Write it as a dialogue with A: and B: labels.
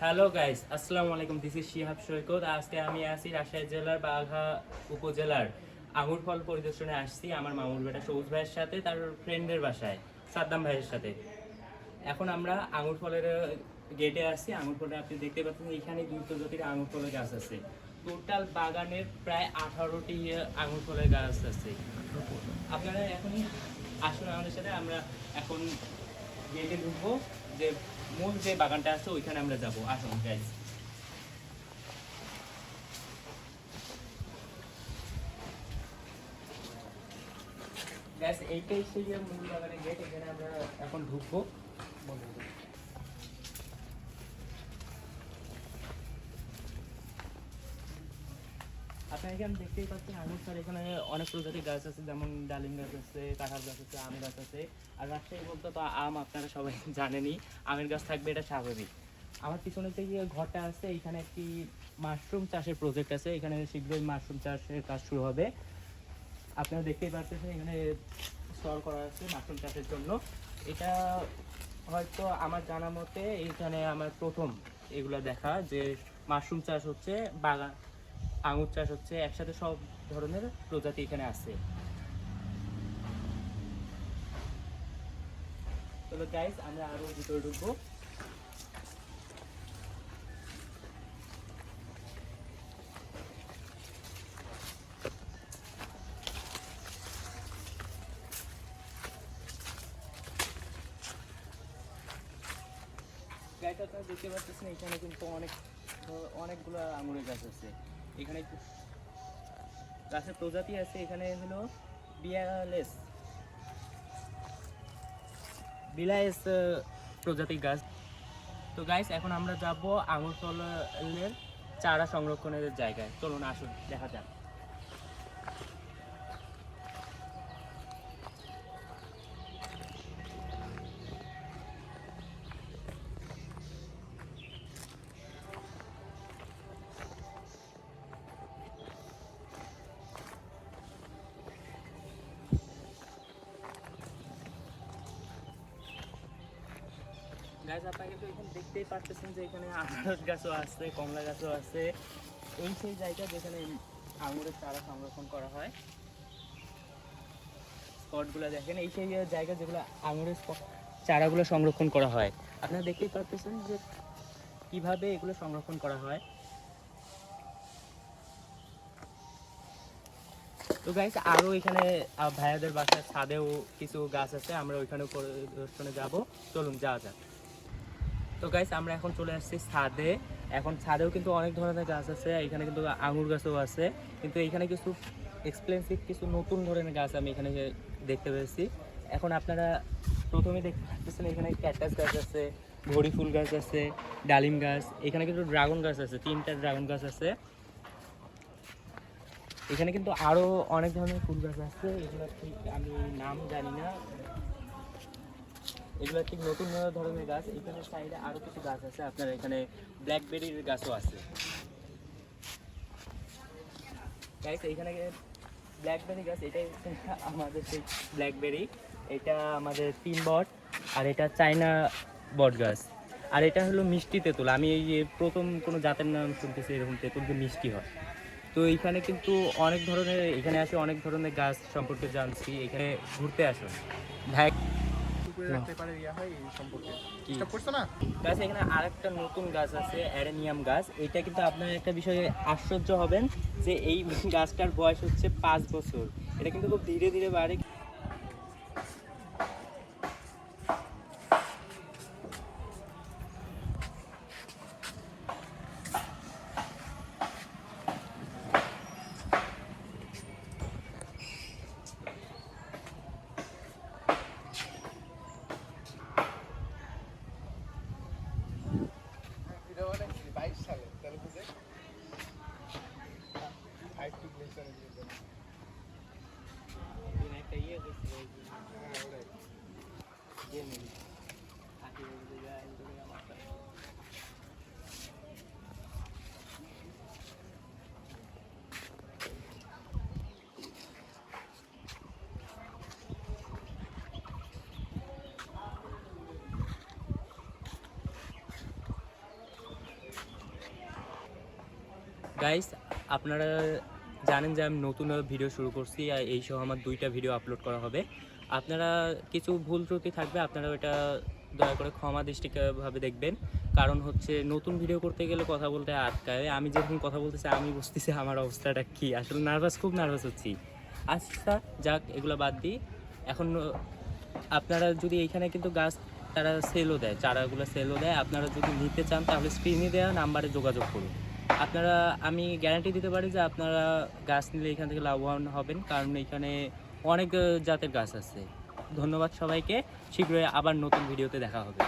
A: Hello guys, আসসালামু আলাইকুম। This is Shihab সৈকত। আজকে আমি আছি রাজশাহী জেলার বাঘা উপজেলার আঙুর ফল পরিদর্শনে আসছি আমার মামুর বেটা সবুজ ভাইয়ের সাথে, তার ফ্রেন্ডের বাসায় সাদ্দাম ভাইয়ের সাথে। এখন আমরা আঙুর ফলের গেটে আসছি। আঙুর ফলে আপনি দেখতে পাচ্ছেন এখানে দুই প্রজাতির আঙুর ফলের গাছ আছে। টোটাল বাগানের প্রায় 18টি আঙুর ফলের গাছ আছে। আপনারা এখনই আসুন আমাদের সাথে, আমরা এখন গেটে ঢুকবো। যে মূল যে বাগানটা আছে ওইখানে আমরা যাবো। আসুন গাইজ। গ্যাস এইটাই সেই মূল বাগানের গেট, এখানে আমরা এখন ঢুকবো। আপনারা এখানে দেখতেই পাচ্ছেন আঙুর স্যার, এখানে অনেক প্রজাতির গাছ আছে, যেমন ডালিম গাছ আছে, কাঁঠাল গাছ আছে, আম গাছ আছে। আর রাজশাহী বলতে তো আম আপনারা সবাই জানেনই, আমের গাছ থাকবে এটা স্বাভাবিক। আমার পিছনে যে ঘরটা আছে এখানে একটি মাশরুম চাষের প্রজেক্ট আছে, এখানে শীঘ্রই মাশরুম চাষের কাজ শুরু হবে। আপনারা দেখতেই পাচ্ছেন এখানে স্টল করা আছে মাশরুম চাষের জন্য। এটা হয়তো আমার জানা মতে এখানে আমার প্রথম এগুলা দেখা যে মাশরুম চাষ হচ্ছে, বাগান আঙুর চাষ হচ্ছে, একসাথে সব ধরনের প্রজাতি এখানে আছে। তবে গাইস আমরা আরো ভিতরে ঢুকবো। গাইস আপনারা দেখতে পাচ্ছেন এখানে কিন্তু অনেকগুলো আঙুরের গাছ আছে। এখানে গাছের প্রজাতি আছে, এখানে হলো বিয়ালেস বিলায়েস প্রজাতির গাছ। তো গাইস এখন আমরা যাব আঙুর ফলের চারা সংরক্ষণের জায়গায়। চলুন আসুন দেখা যাক। গাছ আপনারা কিন্তু এখানে দেখতেই পাচ্ছেন যে এখানে আনারস গাছও আছে, কমলা গাছও আছে। এই সেই জায়গা যেখানে আঙুরের চারা সংরক্ষণ করা হয়। স্পটগুলো দেখেন, এই সেই জায়গা যেগুলো আঙুরের চারাগুলো সংরক্ষণ করা হয়। আপনারা দেখতেই পাচ্ছেন যে কিভাবে এগুলো সংরক্ষণ করা হয়। তো গাইস আরও এখানে ভাইয়াদের বাসার ছাদেও কিছু গাছ আছে, আমরা ওইখানেও পরিদর্শনে যাব। চলুন যাওয়া যাক। তো গাইস আমরা এখন চলে আসছি ছাদে। এখন ছাদেও কিন্তু অনেক ধরনের গাছ আছে, এখানে কিন্তু আঙুর গাছও আছে। কিন্তু এখানে কিছু এক্সপেন্সিভ কিছু নতুন ধরনের গাছ আমি এখানে দেখতে পেয়েছি। এখন আপনারা প্রথমে দেখতে পাচ্ছেন এখানে ক্যাকটাস গাছ আছে, ঘড়ি ফুল গাছ আছে, ডালিম গাছ, এখানে কিন্তু ড্রাগন গাছ আছে, 3টা ড্রাগন গাছ আছে। এখানে কিন্তু আরও অনেক ধরনের ফুল গাছ আছে, এগুলো ঠিক আমি নাম জানি না। এগুলো ঠিক নতুন ধরনের গাছ। এখানে সাইডে আরও কিছু গাছ আছে, আপনার এখানে ব্ল্যাকবেরির গাছও আছে। গাইস এখানে ব্ল্যাকবেরি গাছ, এটাই আমাদের সেই ব্ল্যাকবেরি। এটা আমাদের 3 বট, আর এটা চায়না বট গাছ। আর এটা হলো মিষ্টি তেঁতুল। আমি এই যে প্রথম কোনো জাতের নাম শুনতেছি এরকম তেঁতুল যে মিষ্টি হয়। তো এইখানে কিন্তু অনেক ধরনের, এখানে আসে অনেক ধরনের গাছ সম্পর্কে জানছি। এখানে ঘুরতে আসুন ভাই। গাছ এখানে আরেকটা নতুন গাছ আছে, অ্যারেনিয়াম গাছ। এটা কিন্তু আপনার একটা বিষয়ে আশ্চর্য হবেন যে এই গাছটার বয়স হচ্ছে 5 বছর। এটা কিন্তু খুব ধীরে ধীরে বাড়ে। একটা গাইস, আপনারা জানেন যে আমি নতুন ভিডিও শুরু করছি, আর এই সহ আমার 2টা ভিডিও আপলোড করা হবে। আপনারা কিছু ভুল ত্রুটি থাকবে, আপনারা ওটা দয়া করে ক্ষমা দৃষ্টিভাবে দেখবেন। কারণ হচ্ছে নতুন ভিডিও করতে গেলে কথা বলতে আটকায়। আমি যখন কথা বলতেছি আমি বুঝতেছি আমার অবস্থাটা কী, আসলে খুব নার্ভাস হচ্ছি। আচ্ছা যাক, এগুলো বাদ দিই। এখন আপনারা যদি এইখানে কিন্তু গাছ তারা সেলও দেয়, চারাগুলো সেলও দেয়। আপনারা যদি নিতে চান তাহলে স্ক্রিনে দেওয়া নাম্বারে যোগাযোগ করুন। আপনারা, আমি গ্যারান্টি দিতে পারি যে আপনারা গাছ নিলে এখান থেকে লাভবান হবেন, কারণ এখানে অনেক জাতের গাছ আছে। ধন্যবাদ সবাইকে, শীঘ্রই আবার নতুন ভিডিওতে দেখা হবে।